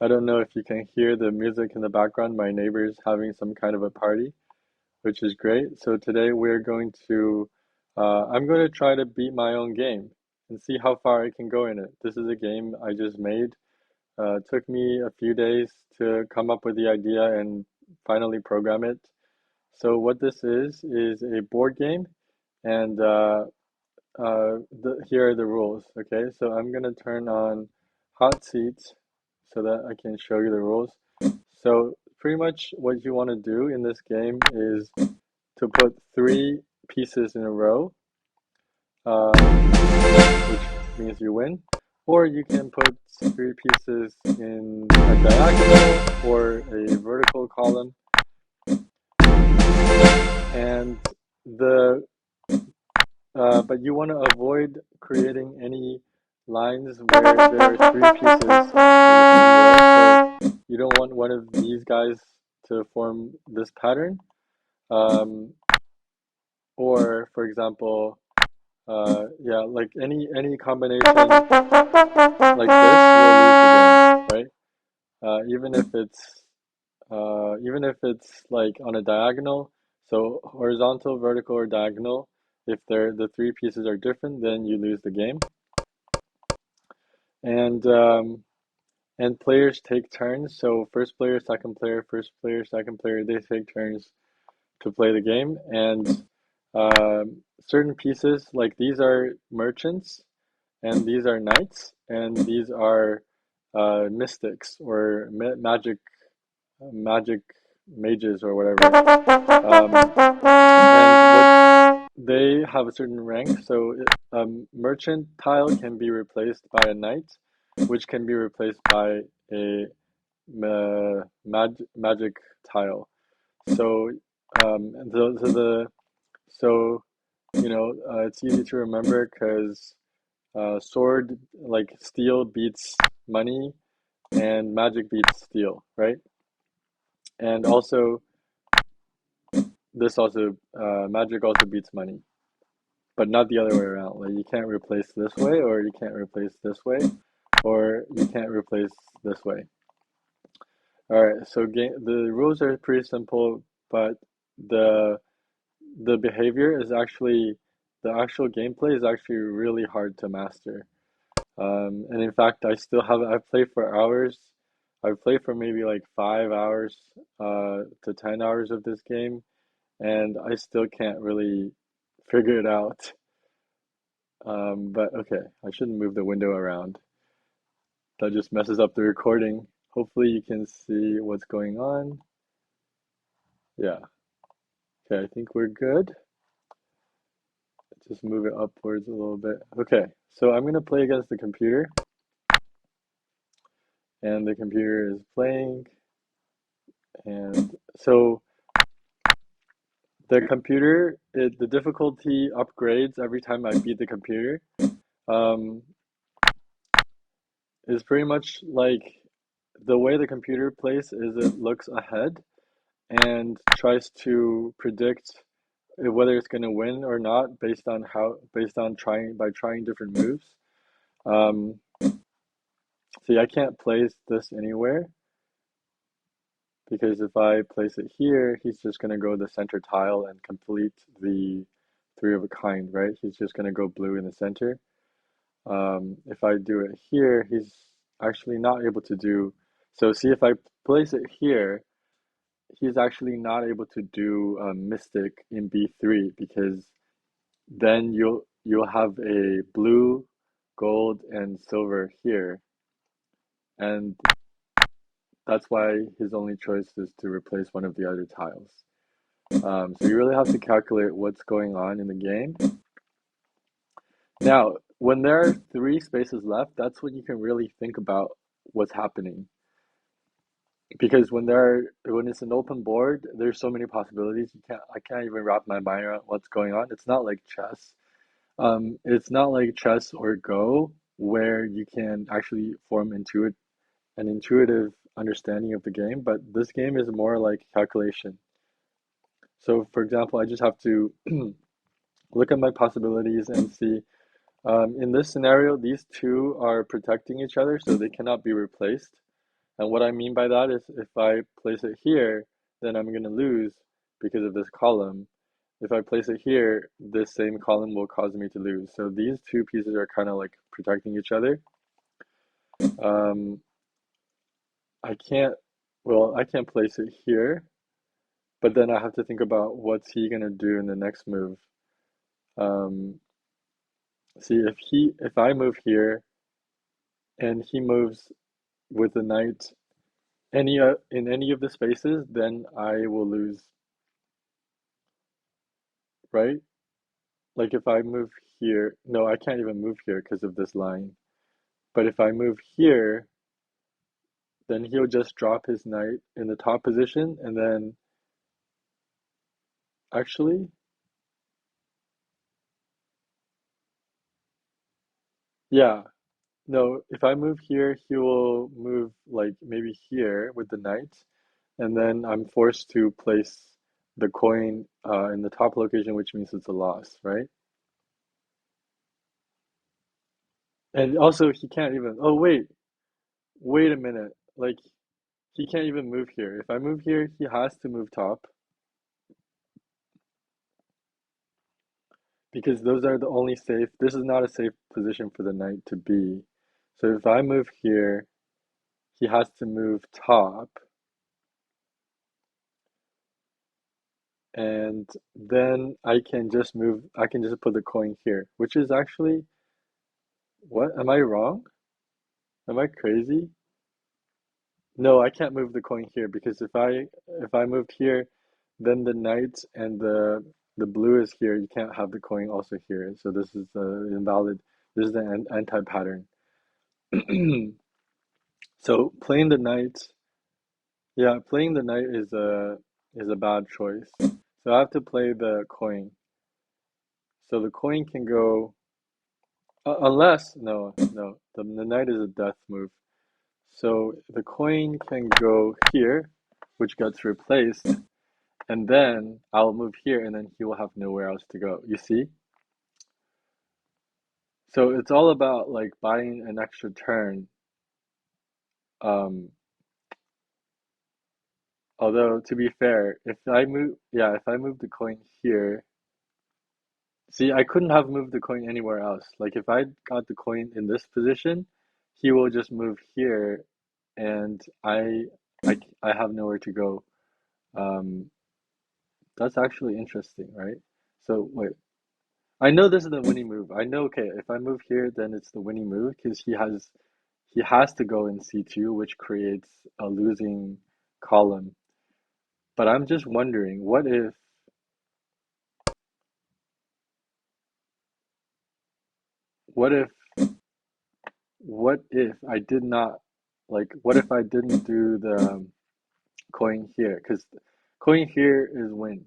I don't know if you can hear the music in the background. My neighbor's having some kind of a party, which is great. So today I'm going to try to beat my own game and see how far I can go in it. This is a game I just made. It took me a few days to come up with the idea and finally program it. So what this is a board game, and here are the rules. Okay, so I'm gonna turn on hot seats so that I can show you the rules. So pretty much what you want to do in this game is to put three pieces in a row, which means you win, or you can put three pieces in a diagonal or a vertical column, and the but you want to avoid creating any lines where there are three pieces in the same row. So you don't want one of these guys to form this pattern. Um, or for example, yeah, like any combination like this will lose the game, right? Even if it's like on a diagonal, so horizontal, vertical, or diagonal, if the three pieces are different, then you lose the game. And players take turns. So first player, second player, they take turns to play the game. And certain pieces, like these are merchants, and these are knights, and these are mystics or magic mages or whatever. And what they have a certain rank. So a merchant tile can be replaced by a knight, which can be replaced by a magic tile. So so it's easy to remember because sword like steel beats money and magic beats steel, right? And also this also magic also beats money, but not the other way around. Like you can't replace this way, or you can't replace this way, or you can't replace this way. All right, so the rules are pretty simple, but the the behavior is actually the actual gameplay is actually really hard to master. And in fact, I've played for hours. I've played for maybe like 5 hours to 10 hours of this game, and I still can't really figure it out. But okay, I shouldn't move the window around. That just messes up the recording. Hopefully you can see what's going on. Yeah, okay, I think we're good. Just move it upwards a little bit. Okay, so I'm gonna play against the computer, and the computer is playing, and so the difficulty upgrades every time I beat the computer. Um, is pretty much like the way the computer plays is it looks ahead and tries to predict whether it's going to win or not based on trying different moves. Um, See, I can't place this anywhere because if I place it here, he's just going to go the center tile and complete the three of a kind, right? He's just going to go blue in the center. If I do it here, he's actually not able to do. So see, if I place it here, he's actually not able to do Mystic in B3 because then you'll have a blue, gold, and silver here, and that's why his only choice is to replace one of the other tiles. So you really have to calculate what's going on in the game. Now, when there are three spaces left, that's when you can really think about what's happening. Because when it's an open board, there's so many possibilities. I can't even wrap my mind around what's going on. It's not like chess. It's not like chess or Go where you can actually form an intuitive understanding of the game, but this game is more like calculation. So, for example, I just have to look at my possibilities and see. In this scenario, these two are protecting each other, so they cannot be replaced. And what I mean by that is if I place it here, then I'm going to lose because of this column. If I place it here, this same column will cause me to lose. So these two pieces are kind of like protecting each other. Um, I can't, well, I can't place it here, but then I have to think about what's he gonna do in the next move. Um, see, if I move here and he moves with the knight in any of the spaces, then I will lose, right? Like if I move here, no, I can't even move here because of this line. But if I move here, then he'll just drop his knight in the top position, and then actually, yeah, no, if I move here, he will move like maybe here with the knight, and then I'm forced to place the coin in the top location, which means it's a loss, right? And also, he can't even. Oh, wait a minute. Like, he can't even move here. If I move here, he has to move top because those are the only safe. This is not a safe position for the knight to be. So if I move here, he has to move top, and then I can just put the coin here, which is actually, what? Am I wrong? Am I crazy? No, I can't move the coin here because if I moved here, then the knight and the blue is here. You can't have the coin also here. So this is invalid. This is the anti-pattern. So playing the knight, yeah, playing the knight is a bad choice. So I have to play the coin. So the coin can go unless the knight is a death move. So the coin can go here, which gets replaced, and then I'll move here, and then he will have nowhere else to go. You see? So it's all about like buying an extra turn. Um, Although to be fair, if I move the coin here, see, I couldn't have moved the coin anywhere else. Like if I got the coin in this position, he will just move here, and I have nowhere to go. Um, that's actually interesting, right? So wait, I know this is the winning move. I know, okay, if I move here, then it's the winning move because he has to go in C2, which creates a losing column. But I'm just wondering, what if what if I did not like what if I didn't do the coin here? Because coin here is win.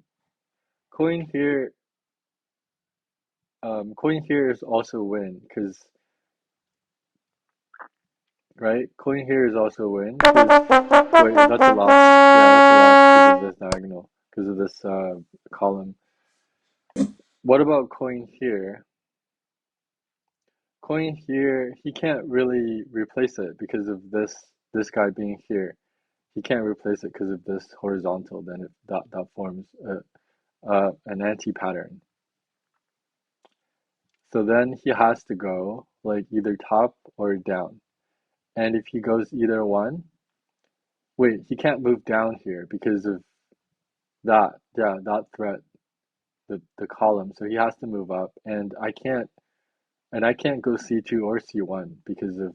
Coin here coin here is also win because right? Coin here is also win because wait, that's a loss. Yeah, that's a loss because of this diagonal, because of this column. What about coin here? Coin here, he can't really replace it because of this guy being here. He can't replace it because of this horizontal. Then that forms an anti-pattern. So then he has to go like either top or down. And if he goes either one, wait, he can't move down here because of that. Yeah, that threat, the column. So he has to move up, and I can't go C2 or C1 because of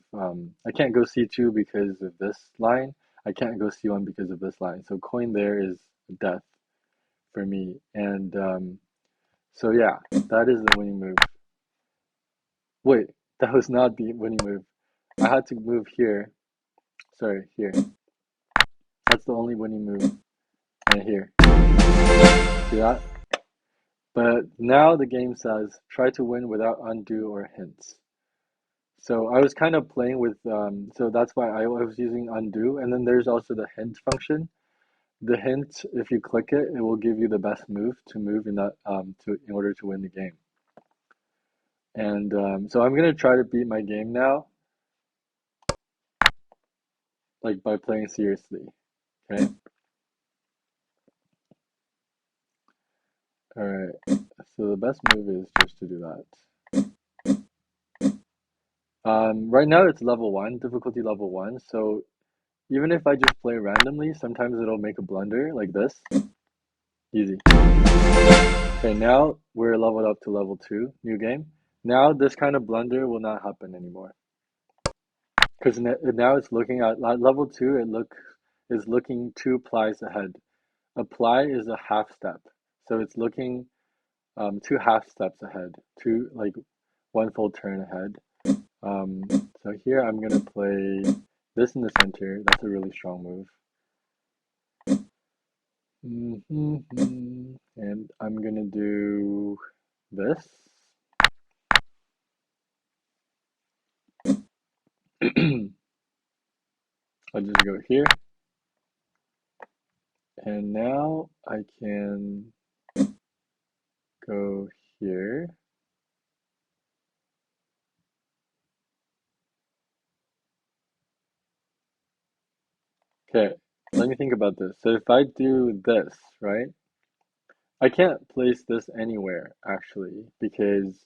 I can't go C2 because of this line. I can't go C1 because of this line. So coin there is death for me. And so yeah, that is the winning move. Wait, that was not the winning move. I had to move here. Sorry, here. That's the only winning move. And here. See that? But now the game says try to win without undo or hints. So I was kind of playing with, so that's why I was using undo. And then there's also the hint function. The hint, if you click it, it will give you the best move to move in that in order to win the game. And so I'm gonna try to beat my game now. like by playing seriously. Okay. All right. So the best move is just to do that. Right now it's level one, difficulty level one. So even if I just play randomly, sometimes it'll make a blunder like this. Easy. Okay, now we're leveled up to level two, new game. Now this kind of blunder will not happen anymore. Because now it's looking at level two, is looking two plies ahead. A ply is a half step. So it's looking two half steps ahead, two like one full turn ahead. Um, so here I'm gonna play this in the center. That's a really strong move. And I'm gonna do this. I'll just go here. And now I can go here. Okay, let me think about this. So if I do this, right? I can't place this anywhere actually because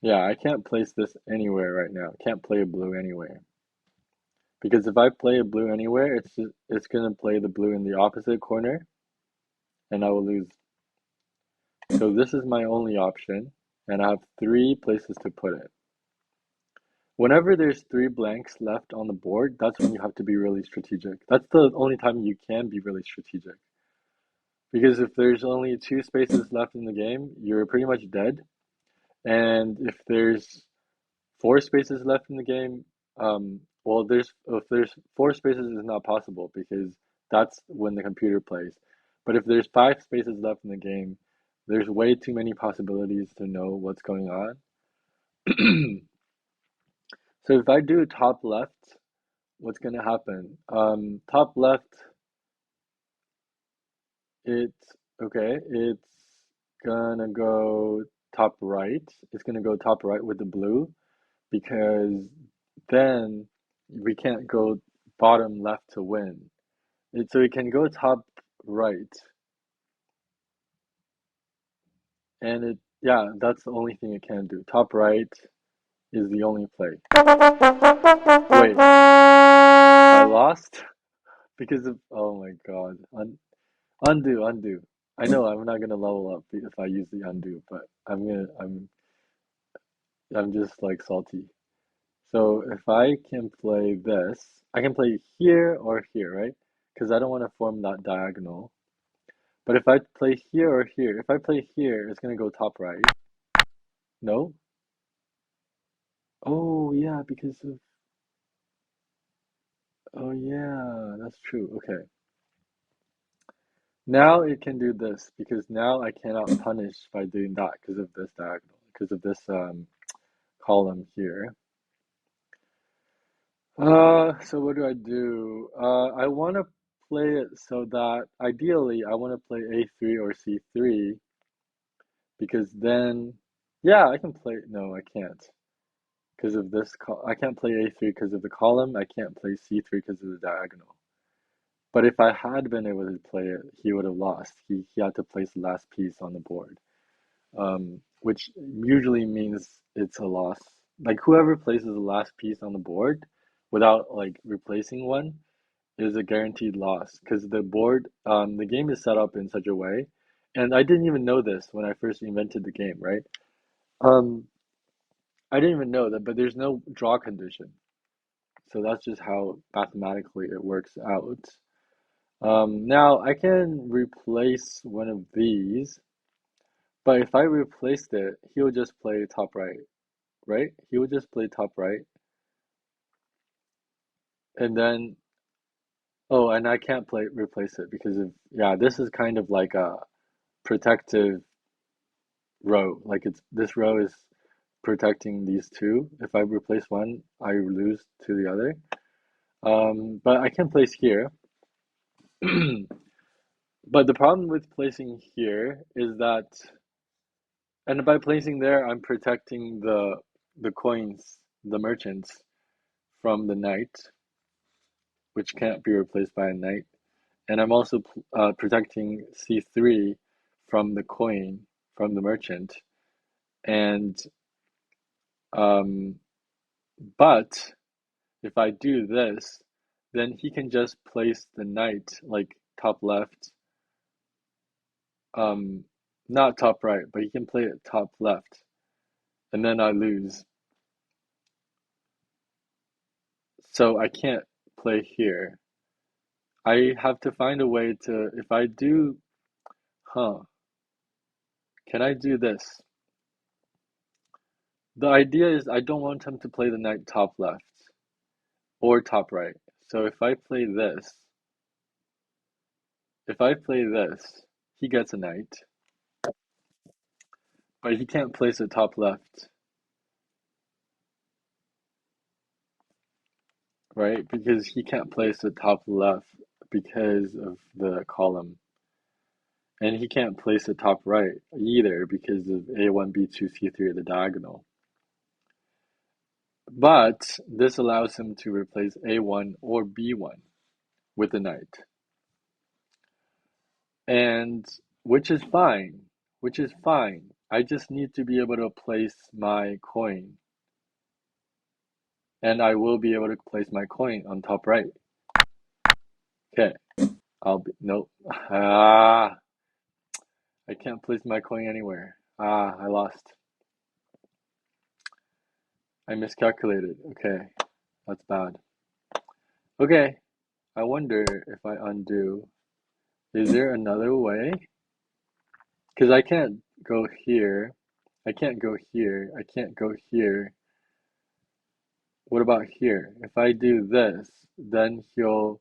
yeah, I can't place this anywhere right now. I can't play a blue anywhere. Because if I play a blue anywhere, it's gonna play the blue in the opposite corner and I will lose. So this is my only option and I have three places to put it. Whenever there's three blanks left on the board, that's when you have to be really strategic. That's the only time you can be really strategic. Because if there's only two spaces left in the game, you're pretty much dead. And if there's four spaces left in the game, well, there's if there's four spaces is not possible because that's when the computer plays. But if there's five spaces left in the game, there's way too many possibilities to know what's going on. So if I do top left, what's gonna happen? Top left, it's okay. It's gonna go top right. It's gonna go top right with the blue because then we can't go bottom left to win. So it can go top right, and yeah, that's the only thing it can do. Top right is the only play. Wait, I lost because of oh my god. Undo. I know I'm not gonna level up if I use the undo, but I'm just like salty. So if I can play this, I can play here or here, right? Because I don't want to form that diagonal. But if I play here or here, if I play here, it's gonna go top right. No? Oh yeah, because of oh yeah, that's true. Okay. Now it can do this because now I cannot punish by doing that because of this diagonal, because of this column here. So what do I do? I want to play it so that ideally I want to play A3 or C3 because then, yeah, I can play. No, I can't because of this. I can't play A3 because of the column. I can't play C3 because of the diagonal. But if I had been able to play it, he would have lost. He had to place the last piece on the board, which usually means it's a loss. Like whoever places the last piece on the board without like replacing one is a guaranteed loss because the game is set up in such a way, and I didn't even know this when I first invented the game, right? Um, I didn't even know that, but there's no draw condition, so that's just how mathematically it works out. Now I can replace one of these, but if I replaced it, he would just play top right, right? He would just play top right, and then oh, and I can't play replace it because of yeah, this is kind of like a protective row. Like it's this row is protecting these two. If I replace one, I lose to the other. But I can place here. But the problem with placing here is that, and by placing there, I'm protecting the coins, the merchants. from the knight, which can't be replaced by a knight. And I'm also protecting c3 from the coin from the merchant. And um, but if I do this, then he can just place the knight like top left, um, not top right, but he can play it top left, and then I lose. So I can't play here. I have to find a way to, if I do, huh, can I do this? The idea is I don't want him to play the knight top left or top right. So if I play this, he gets a knight, but he can't place it top left, right? Because he can't place it top left because of the column. And he can't place it top right either because of A1, B2, C3 the diagonal. But this allows him to replace A1 or B1 with a knight. And which is fine. I just need to be able to place my coin. And I will be able to place my coin on top right. Okay, nope. Ah, I can't place my coin anywhere. Ah, I lost. I miscalculated. Okay, that's bad. Okay, I wonder if I undo. Is there another way? Because I can't go here. I can't go here. I can't go here. What about here? If I do this, then he'll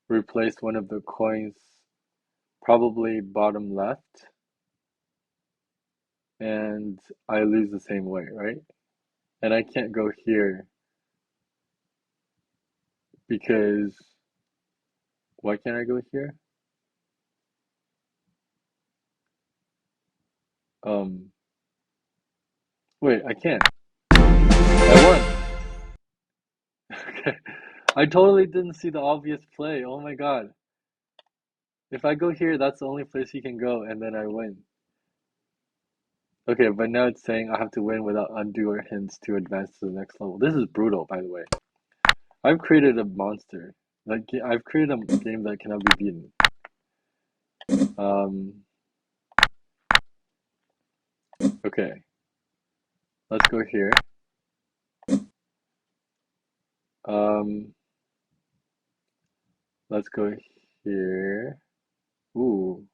replace one of the coins, probably bottom left, and I lose the same way, right? And I can't go here because why can't I go here? Um, wait, I can't. I won. Okay. I totally didn't see the obvious play. Oh my God. If I go here, that's the only place he can go, and then I win. Okay, but now it's saying I have to win without undue or hints to advance to the next level. This is brutal, by the way. I've created a monster. Like I've created a game that cannot be beaten. Um, okay, let's go here. Um, let's go here. Ooh,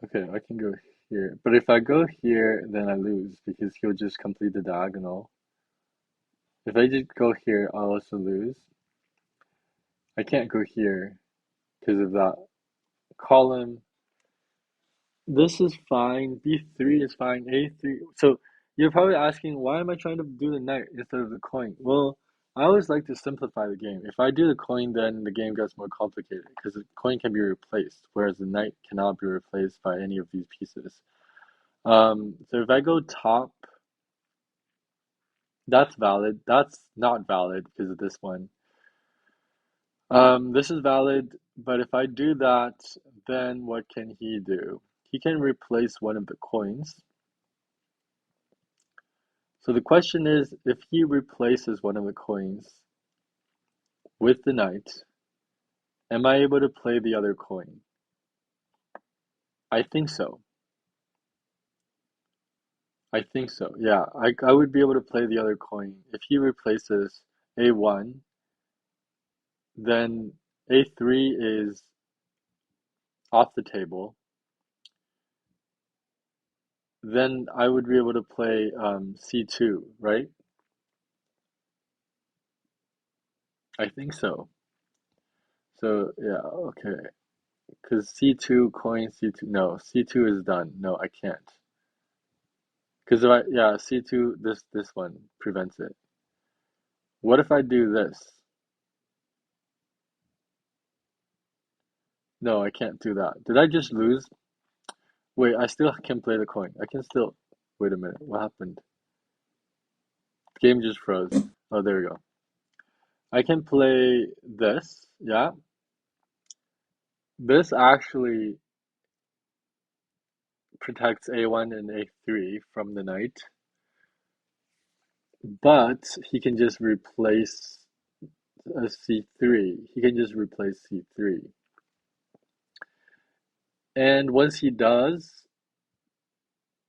okay, I can go here. But if I go here, then I lose because he'll just complete the diagonal. If I just go here, I'll also lose. I can't go here because of that column. This is fine. B3 is fine. A3. So you're probably asking, why am I trying to do the knight instead of the coin? Well, I always like to simplify the game. If I do the coin, then the game gets more complicated because the coin can be replaced, whereas the knight cannot be replaced by any of these pieces. So if I go top, that's valid. That's not valid because of this one. This is valid, but if I do that, then what can he do? He can replace one of the coins. So the question is, if he replaces one of the coins with the knight, am I able to play the other coin? I think so. I think so. Yeah, I would be able to play the other coin. If he replaces A1, then A3 is off the table. Then I would be able to play C2, right? I think so. So yeah, okay. Because C2 coin C2. No, C2 is done. No, I can't. Because if yeah, C2, this one prevents it. What if I do this? No, I can't do that. Did I just lose? Wait, I still can play the coin. I can still. Wait a minute. What happened? Game just froze. Oh, there we go. I can play this. Yeah. This actually protects a1 and a3 from the knight, but he can just replace a c3. He can just replace c3. And once he does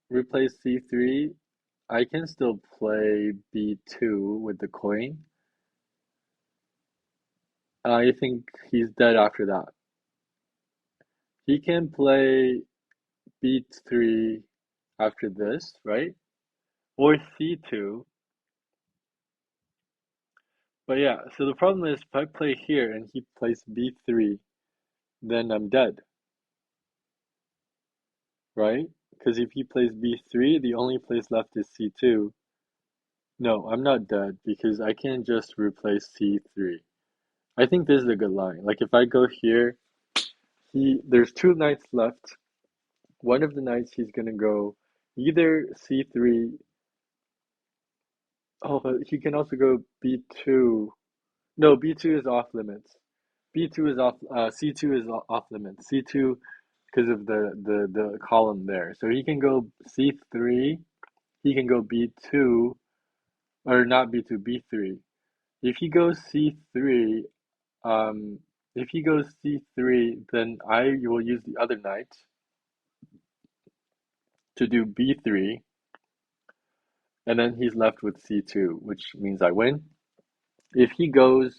replace c3, I can still play b2 with the queen. I think he's dead after that. He can play b3 after this, right? Or c2. But yeah, so the problem is if I play here and he plays b3, then I'm dead, right? Because if he plays b3, the only place left is c2. No, I'm not dead because I can just replace c3. I think this is a good line. Like if I go here, there's two knights left. One of the knights he's gonna go either c3. Oh, but he can also go b2. No, b2 is off limits. B2 is off. C2 is off limits. C2 because of the column there. So he can go C3. He can go B2 or not B2, B3. If he goes C3, um, if he goes C3, then I will use the other knight to do B3, and then he's left with C2, which means I win. If he goes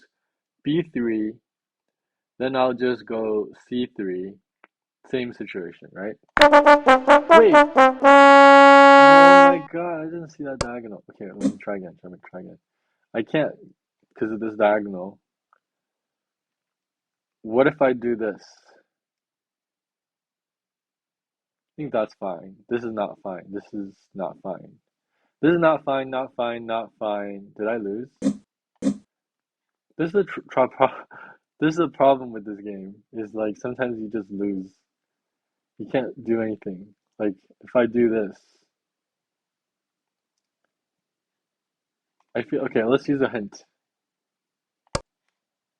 B3, then I'll just go C3. Same situation, right? Wait. Oh my god, I didn't see that diagonal. Okay, let me try again. Let me try again. I can't because of this diagonal. What if I do this? I think that's fine. This is not fine. This is not fine. This is not fine, not fine, not fine. Did I lose? This is the this is the problem with this game. Is like sometimes you just lose. You can't do anything. Like if I do this, I feel okay. Let's use a hint.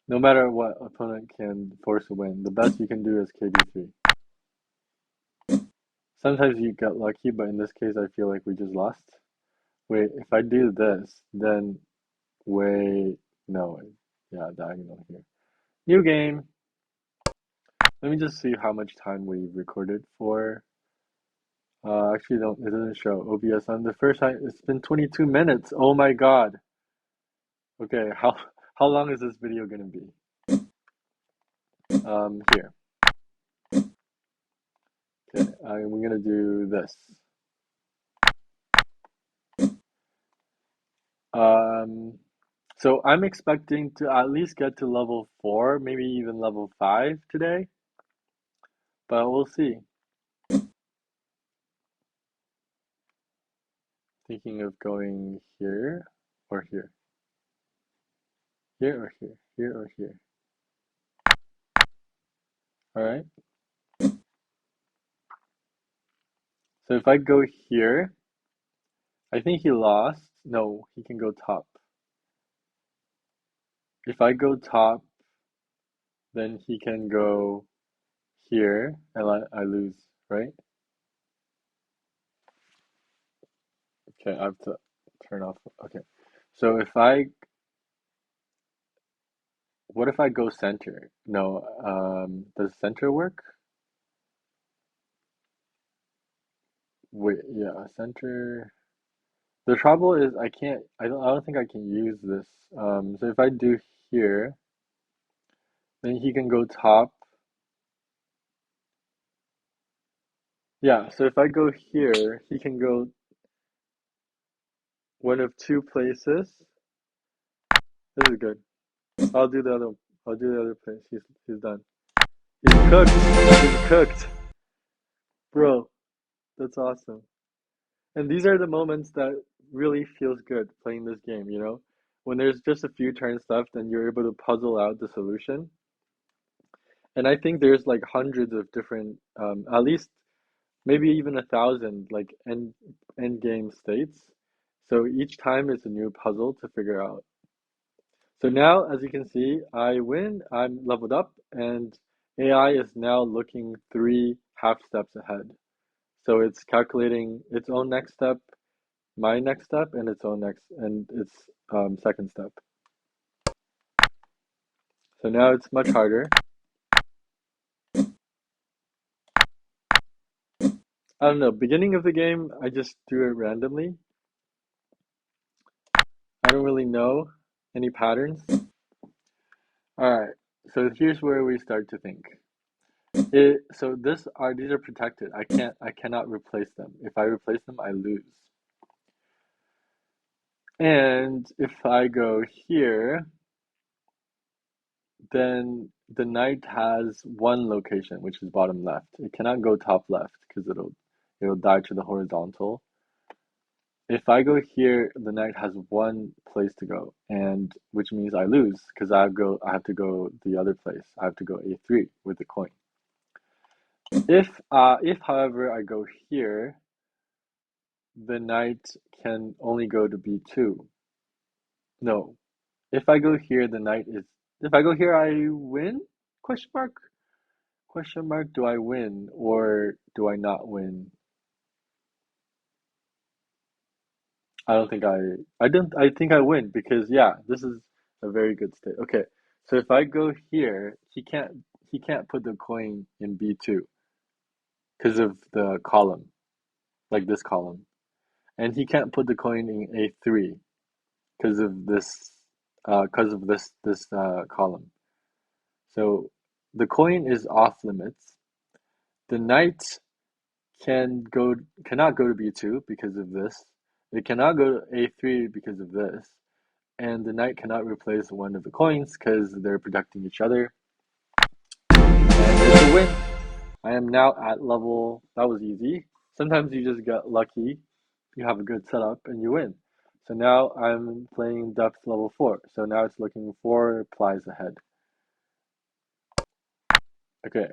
No matter what, opponent can force a win. The best you can do is KB3. Sometimes you get lucky, but in this case, I feel like we just lost. Wait, if I do this, then wait, no, yeah, diagonal here. New game. Let me just see how much time we recorded for. Actually, don't it doesn't show OBS on the first time. It's been 22 minutes. Oh my God. Okay, how long is this video gonna be? Here. Okay, we're gonna do this. Um, so I'm expecting to at least get to level 4, maybe even level 5 today, but we'll see. Thinking of going here or here. Here or here. Here or here. Alright. So if I go here, I think he lost. No, he can go top. If I go top, then he can go here and I lose, right? Okay, I have to turn off. Okay. So what if I go center? No, does center work? Wait, yeah, center. The trouble is I don't think I can use this. So if I do here, then he can go top. Yeah, so if I go here, he can go one of two places. This is good. I'll do the other. I'll do the other place. He's done. He's cooked. He's cooked, bro. That's awesome. And these are the moments that really feels good playing this game. When there's just a few turns left and you're able to puzzle out the solution. And I think there's like hundreds of different, at least maybe even 1,000 like end game states. So each time it's a new puzzle to figure out. So now, as you can see, I win, I'm leveled up, and AI is now looking 3 half steps ahead. So it's calculating its own next step, my next step, and its second step. So now it's much harder. I don't know, beginning of the game, I just do it randomly. I don't really know any patterns. All right, so here's where we start to think. So these are protected. I cannot replace them. If I replace them, I lose. And if I go here, then the knight has one location, which is bottom left. It cannot go top left because it'll die to the horizontal. If I go here, the knight has one place to go, and which means I lose because I have to go the other place. I have to go a3 with the coin. If however I go here, the knight can only go to b2. No, if I go here, if I go here, I win? Question mark? Question mark, do I win or do I not win? I think I win because yeah, this is a very good state. Okay, so if I go here, he can't put the coin in B2 because of the column, like this column. And he can't put the coin in A3 because of this column. So the coin is off limits. The knight cannot go to b2 because of this. It cannot go to a3 because of this, and the knight cannot replace one of the coins because they're protecting each other. And it's a win. I am now at level. That was easy. Sometimes you just get lucky. You have a good setup and you win. So now I'm playing depth level 4. So now it's looking 4 plies ahead. Okay,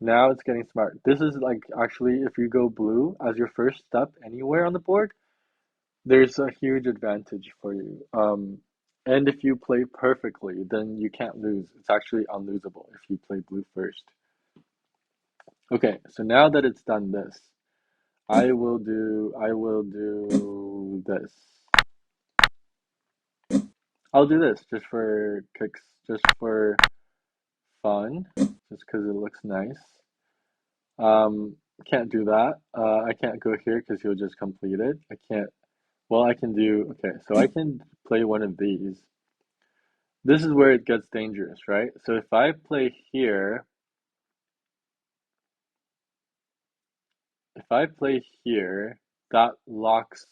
now it's getting smart. This is like actually if you go blue as your first step anywhere on the board, there's a huge advantage for you. And if you play perfectly, then you can't lose. It's actually unlosable if you play blue first. Okay, so now that it's done this, I will do this. I'll do this just for kicks, just for fun, just because it looks nice. Um, can't do that. I can't go here because he'll just complete it. I can't. Well, I can do. Okay, so I can play one of these. This is where it gets dangerous, right? So if I play here, if I play here, that locks.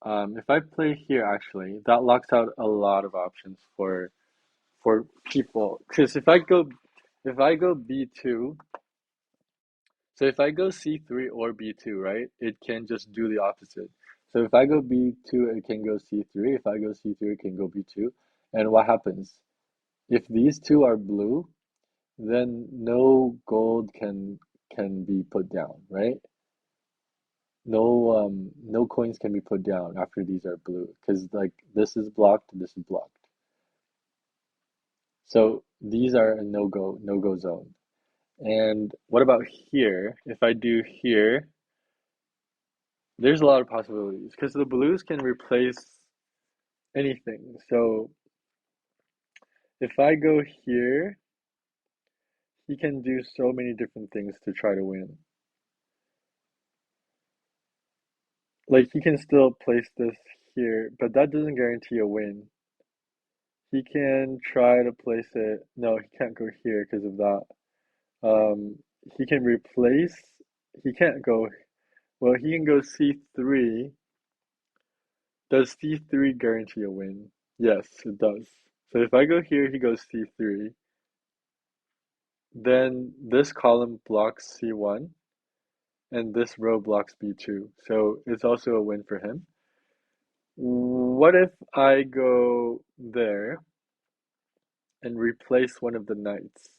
If I play here, actually, that locks out a lot of options for people. Because if I go b2, so if I go c3 or b2, right, it can just do the opposite. So if I go b2, it can go c3. If I go c3, it can go b2. And what happens? If these two are blue, then no gold can be put down, right? No coins can be put down after these are blue because like this is blocked and this is blocked. So these are a no go zone. And what about here? If I do here, there's a lot of possibilities because the blues can replace anything. So if I go here, he can do so many different things to try to win. Like he can still place this here, but that doesn't guarantee a win. He can try to place it. No, he can't go here because of that. Um, he can replace. He can't go. Well, he can go C3. Does C3 guarantee a win? Yes, it does. So if I go here, he goes C3. Then this column blocks C1, and this row blocks B2. So it's also a win for him. What if I go there and replace one of the knights?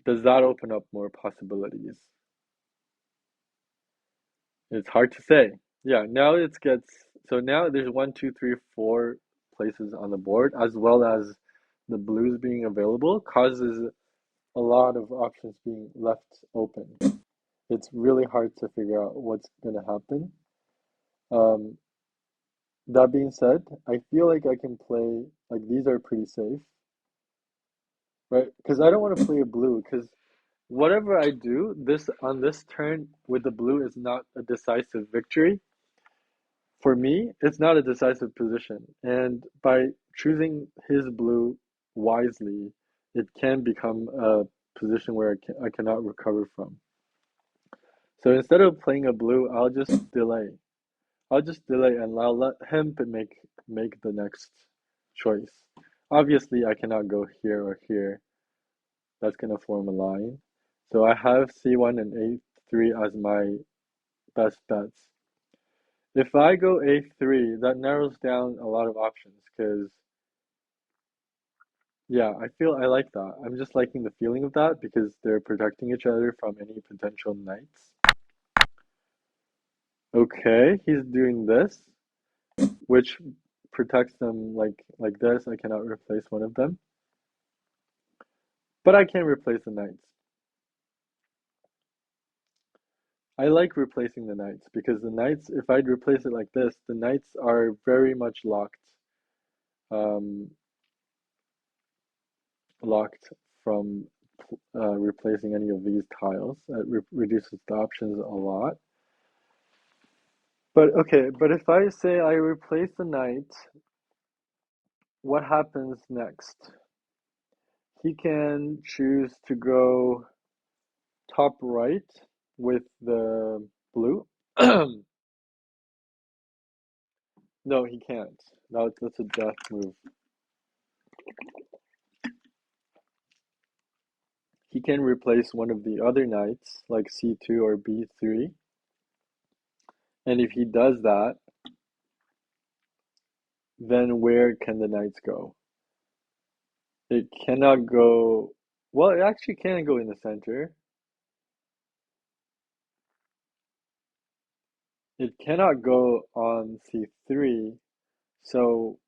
Does that open up more possibilities? It's hard to say. Yeah, now it gets so now there's one, two, three, four places on the board, as well as the blues being available, causes a lot of options being left open. It's really hard to figure out what's gonna happen. Um, that being said, I feel like I can play like these are pretty safe, right? Because I don't want to play a blue, because whatever I do, this on this turn with the blue is not a decisive victory. For me, it's not a decisive position. And by choosing his blue wisely, it can become a position where I cannot recover from. So instead of playing a blue, I'll just delay. I'll just delay and I'll let him make the next choice. Obviously, I cannot go here or here. That's gonna form a line. So I have C1 and A3 as my best bets. If I go A3, that narrows down a lot of options because, yeah, I feel I like that. I'm just liking the feeling of that because they're protecting each other from any potential knights. Okay, he's doing this, which protects them like this. I cannot replace one of them, but I can replace the knights. I like replacing the knights because the knights, if I'd replace it like this, the knights are very much um, locked from replacing any of these tiles. It reduces the options a lot. But okay, but if I say I replace the knight, what happens next? He can choose to go top right with the blue. No, he can't. That's a death move. He can replace one of the other knights, like C2 or B3. And if he does that, then where can the knights go? It cannot go. Well, it actually can go in the center. It cannot go on C3, so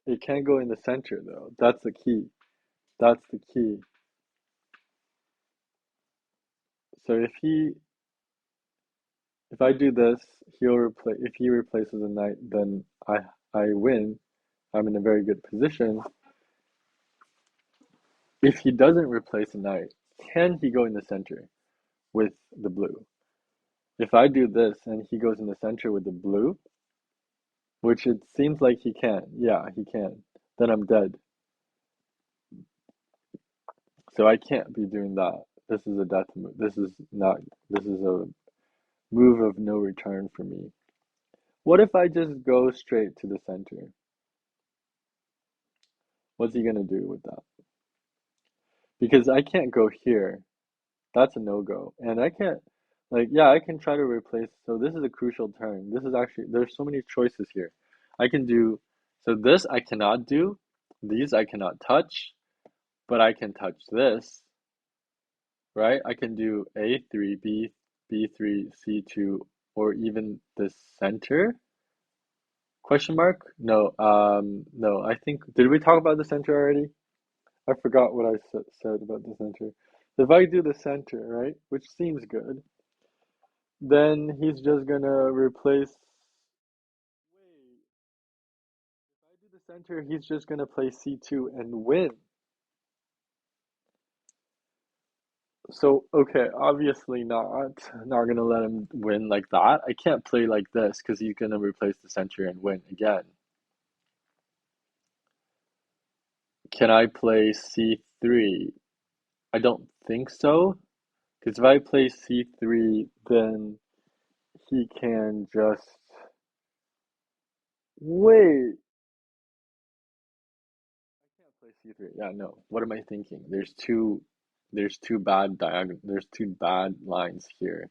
it can go in the center though. That's the key. That's the key. So if I do this, he'll replace if he replaces a knight, then I win. I'm in a very good position. If he doesn't replace a knight, can he go in the center with the blue? If I do this and he goes in the center with the blue, which it seems like he can, yeah, he can, then I'm dead. So I can't be doing that. This is a death move. This is a move of no return for me. What if I just go straight to the center? What's he gonna do with that? Because I can't go here. That's a no-go. And I can't, like, yeah, I can try to replace. So this is a crucial turn. This is actually, there's so many choices here. I can do, so this I cannot do. These I cannot touch, but I can touch this, right? I can do A3, B3, C2, or even the center. Question mark? No, no, I think, did we talk about the center already? I forgot what I said about the center. If I do the center, right, which seems good, then he's just gonna replace. Wait, if I do the center, he's just gonna play C2 and win. So, okay, obviously not gonna let him win like that. I can't play like this because he's gonna replace the center and win again. Can I play C3? I don't think so, because if I play C3, then he can just wait. I can't play C3. Yeah, no. What am I thinking? There's two bad lines here.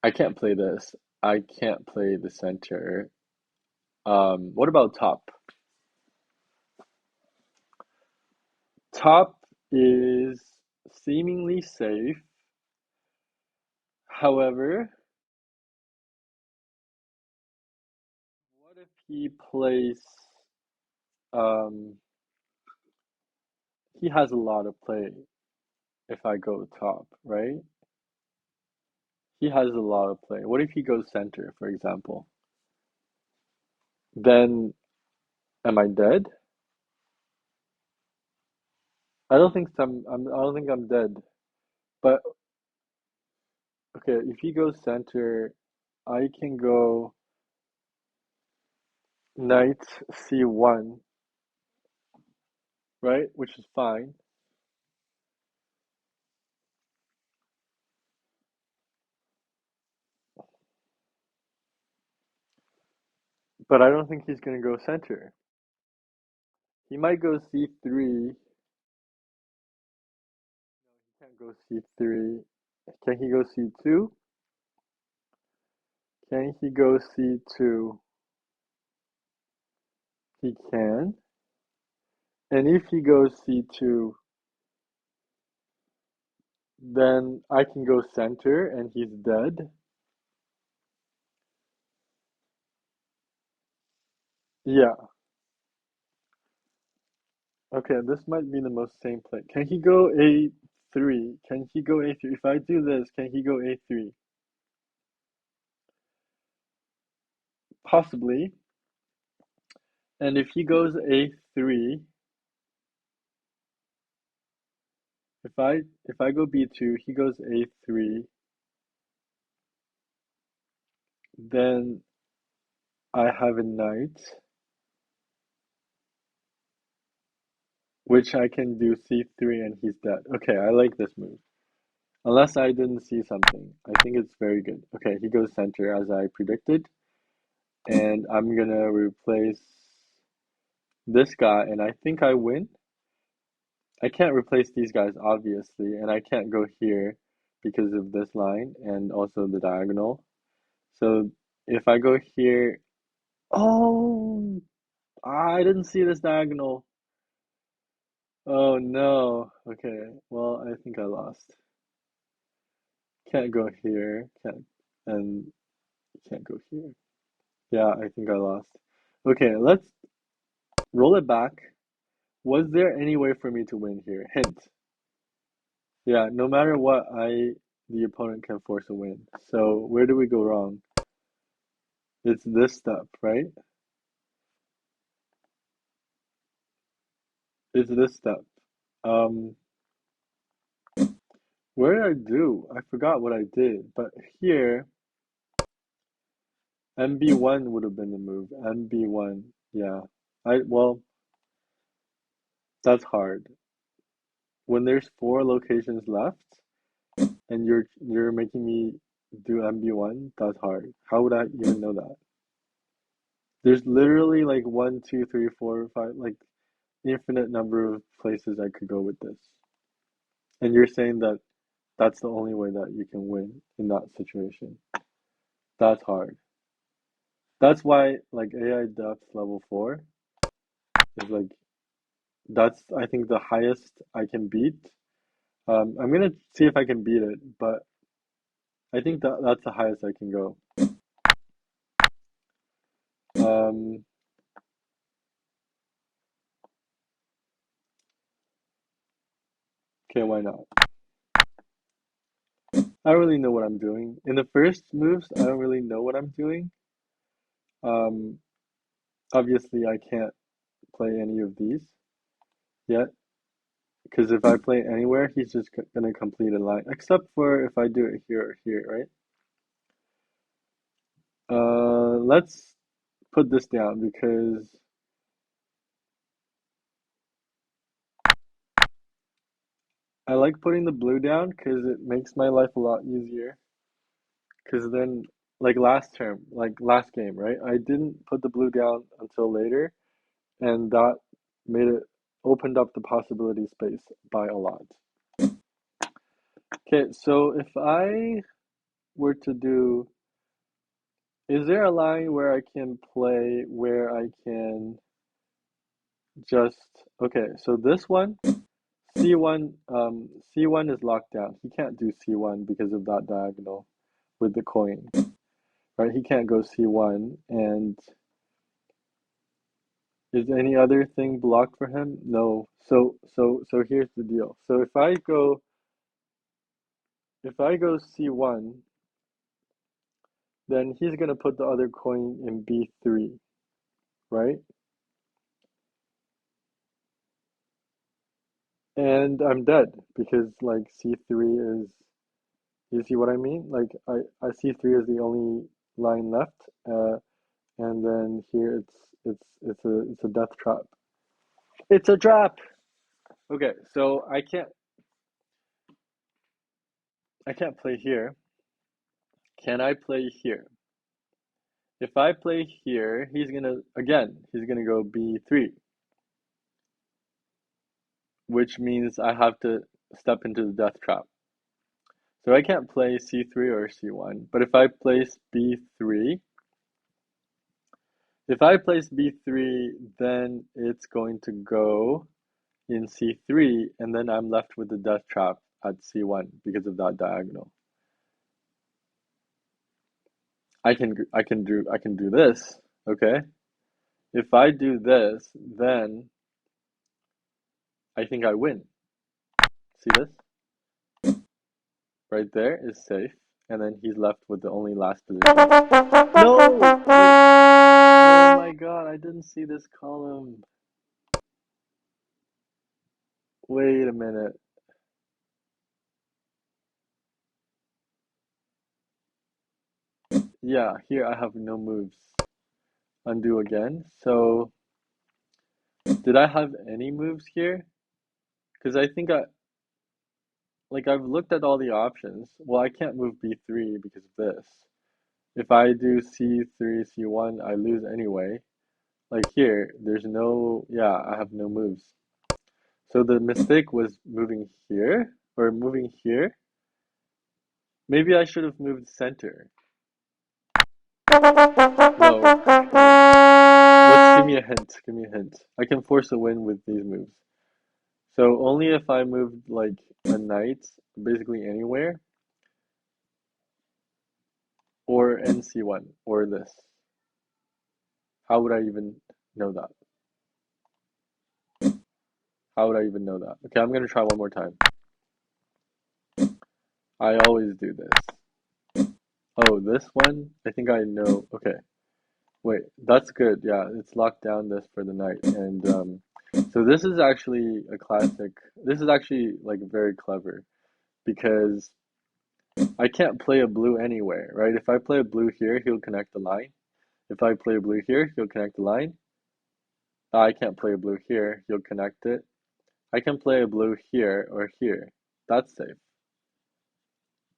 I can't play this. I can't play the center. What about top? Top is seemingly safe. However, if he plays um he has a lot of play if I go top, right? He has a lot of play. What if he goes center, for example? Then am I dead? I don't think I'm dead. But okay, if he goes center, I can go knight c1, right? Which is fine. But I don't think he's gonna go center. He might go c3. He can't go c3. Can he go c2? Can he go c2? He can. And if he goes c2, then I can go center and he's dead. Yeah. Okay, this might be the most same play. Can he go a3? Can he go a3? If I do this, can he go a3? Possibly. And if he goes a3, if I go b2, he goes a3, then I have a knight, which I can do c3 and he's dead. Okay, I like this move. Unless I didn't see something. I think it's very good. Okay, he goes center as I predicted. And I'm gonna replace this guy, and I think I win. I can't replace these guys, obviously, and I can't go here because of this line and also the diagonal. So if I go here, oh, I didn't see this diagonal. Oh no. Okay, well, I think I lost. Can't go here, can't, and can't go here. Yeah, I think I lost. Okay, let's roll it back. Was there any way for me to win here? Hint. Yeah, no matter what, the opponent can force a win. So where do we go wrong? It's this step, right? It's this step. Um, where did I do? I forgot what I did. But here, MB1 would have been the move. MB1, yeah. Well, that's hard. When there's four locations left and you're making me do MB1, that's hard. How would I even know that? There's literally like one, two, three, four, five, like infinite number of places I could go with this. And you're saying that that's the only way that you can win in that situation. That's hard. That's why like AI depth level 4 is like that's I think the highest I can beat. I'm gonna see if I can beat it, but I think that that's the highest I can go. Um, okay, why not? I don't really know what I'm doing. In the first moves, I don't really know what I'm doing. Um, obviously, I can't play any of these yet. Because if I play anywhere, he's just gonna complete a line. Except for if I do it here or here, right? Let's put this down because I like putting the blue down because it makes my life a lot easier. Because then, like last term, like last game, right? I didn't put the blue down until later, and that made it opened up the possibility space by a lot. Okay, so if I were to do, is there a line where I can play where I can just okay, so this one, C1, C1 is locked down. He can't do C1 because of that diagonal with the coin, right? He can't go C1, and Is any other thing blocked for him? No. So here's the deal. So if I go C1, then he's gonna put the other coin in B3, right? And I'm dead because like C3 is, you see what I mean? Like I C3 is the only line left, and then here it's a death trap. It's a trap. Okay, so I can't play here. Can I play here? If I play here, he's gonna go B3, which means I have to step into the death trap. So I can't play C3 or C1. But if I place B3, then it's going to go in C3, and then I'm left with the death trap at C1 because of that diagonal. I can do this, okay? If I do this, then I think I win. See this? Right there is safe, and then he's left with the only last position. No! Wait. Oh my god, I didn't see this column. Wait a minute. Yeah, here I have no moves. Undo again. So, did I have any moves here? Because I think I've looked at all the options. Well, I can't move B3 because of this. If I do C3, C1, I lose anyway. Like here, yeah, I have no moves. So the mistake was moving here, or moving here. Maybe I should have moved center. No. Give me a hint. Give me a hint. I can force a win with these moves. So only if I moved like a knight, basically anywhere, or NC1, or this. How would I even know that? How would I even know that? Okay, I'm gonna try one more time. I always do this. Oh, this one? I think I know. Okay, wait, that's good. Yeah, it's locked down this for the night. And so this is actually a classic. This is actually like very clever because I can't play a blue anywhere, right? If I play a blue here, he'll connect the line. If I play a blue here, he'll connect the line. I can't play a blue here, he'll connect it. I can play a blue here or here. That's safe.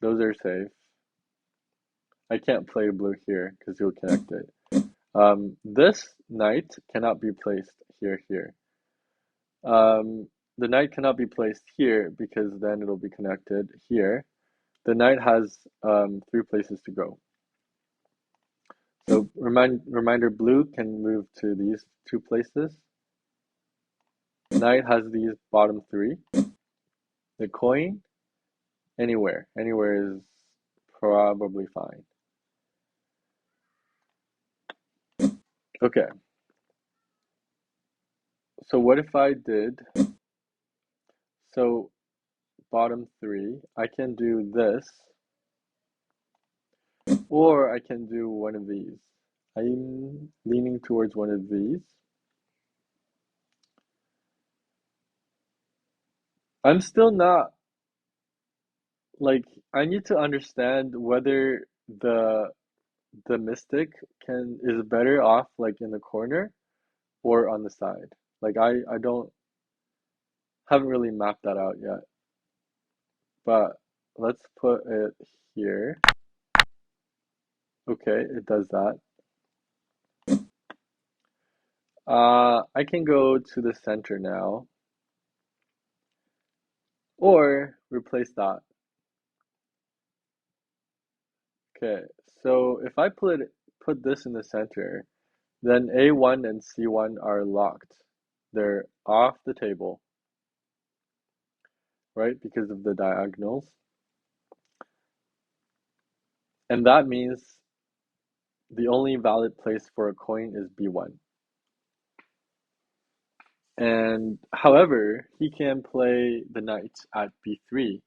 Those are safe. I can't play a blue here because he'll connect it. This knight cannot be placed here. The knight cannot be placed here because then it'll be connected here. The knight has three places to go. So reminder, blue can move to these two places. Knight has these bottom three. The coin, anywhere. Anywhere is probably fine. Okay, so what if I did, so bottom three, I can do this, or I can do one of these. I'm leaning towards one of these. I'm still not, like, I need to understand whether the mystic is better off like in the corner or on the side. Like I don't haven't really mapped that out yet. But let's put it here. Okay, it does that. I can go to the center now, or replace that. Okay, so if I put this in the center, then A1 and C1 are locked. They're off the table, right? Because of the diagonals. And that means the only valid place for a coin is B1. And however, he can play the knight at b3.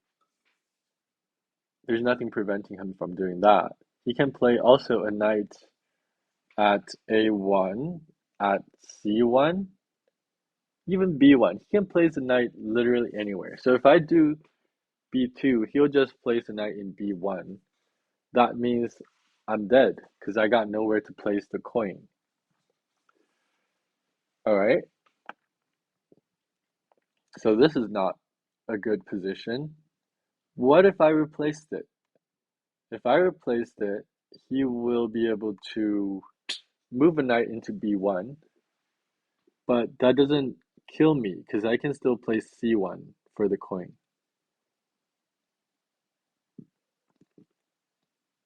There's nothing preventing him from doing that. He can play also a knight at a1, at c1, even b1. He can place the knight literally anywhere. So if I do b2, he'll just place the knight in b1. That means I'm dead because I got nowhere to place the coin. All right. So this is not a good position. What if I replaced it? If I replaced it, he will be able to move a knight into b1, but that doesn't kill me because I can still place c1 for the coin.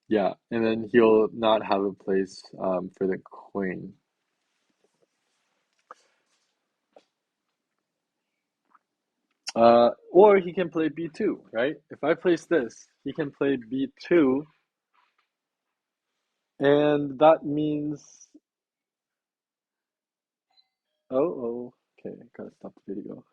Yeah, and then he'll not have a place for the coin. Or he can play b2, right? If I place this, he can play b2, and that means, oh, okay, gotta stop the video.